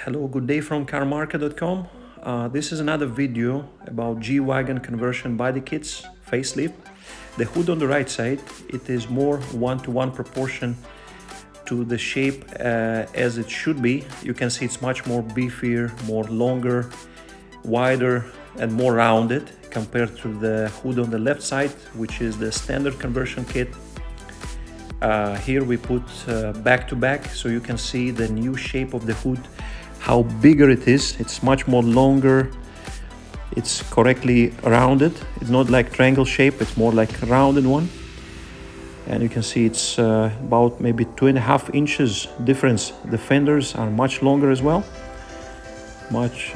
Hello, good day from Carmarka.com. This is another video about G-Wagon conversion body kits facelift. The hood on the right side, it is more one-to-one proportion to the shape as it should be. You can see it's much more beefier, more longer, wider and more rounded compared to the hood on the left side, which is the standard conversion kit. Here we put back to back so you can see the new shape of the hood, how bigger it is. It's much more longer, it's correctly rounded. It's not like triangle shape, it's more like a rounded one. And you can see it's about maybe 2.5 inches difference. The fenders are much longer as well, much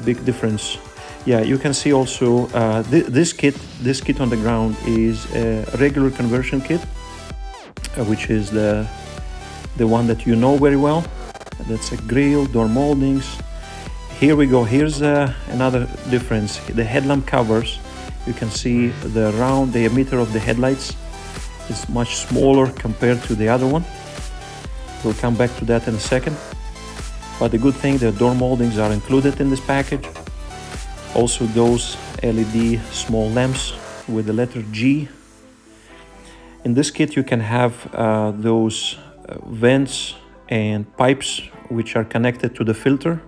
big difference. Yeah, you can see also this kit on the ground is a regular conversion kit, which is the one that you know very well. That's a grill, door moldings. Here we go. Here's another difference. The headlamp covers, you can see the round diameter of the headlights is much smaller compared to the other one. We'll come back to that in a second. But the good thing, the door moldings are included in this package. Also those LED small lamps with the letter G. In this kit you can have those vents and pipes which are connected to the filter.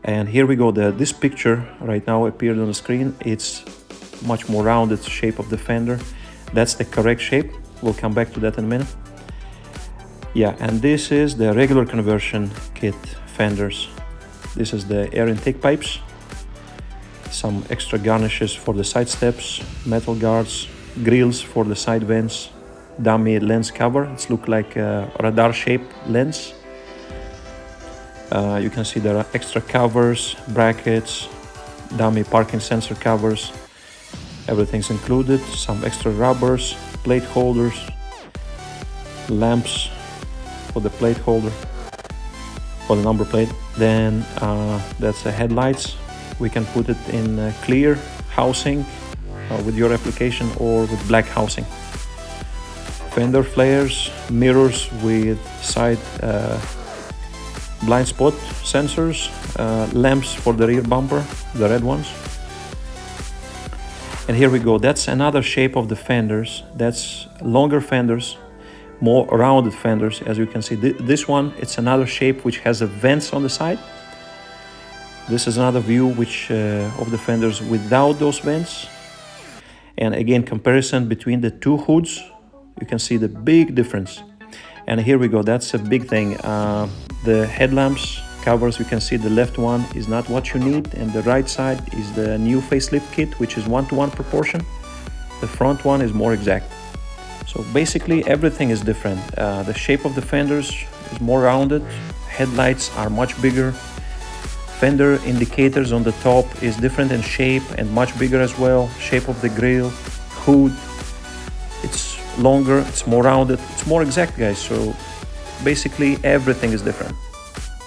And here we go, this picture right now appeared on the screen. It's much more rounded shape of the fender. That's the correct shape. We'll come back to that in a minute. Yeah, and this is the regular conversion kit fenders. This is the air intake pipes, some extra garnishes for the side steps, metal guards, grills for the side vents, dummy lens cover. It's look like a radar shaped lens. You can see there are extra covers, brackets, dummy parking sensor covers. Everything's included. Some extra rubbers, plate holders, lamps for the plate holder, for the number plate. Then that's the headlights. We can put it in clear housing with your application or with black housing. Fender flares, mirrors with side blind spot sensors, lamps for the rear bumper, the red ones. And here we go, that's another shape of the fenders. That's longer fenders, more rounded fenders. As you can see, this one, it's another shape which has a vents on the side. This is another view which of the fenders without those vents. And again, comparison between the two hoods, you can see the big difference. And here we go, that's a big thing. The headlamps covers, you can see the left one is not what you need, and the right side is the new facelift kit, which is one-to-one proportion. The front one is more exact. So basically everything is different. The shape of the fenders is more rounded, headlights are much bigger, fender indicators on the top is different in shape and much bigger as well. Shape of the grille, hood, it's longer, it's more rounded, it's more exact, guys. So basically everything is different.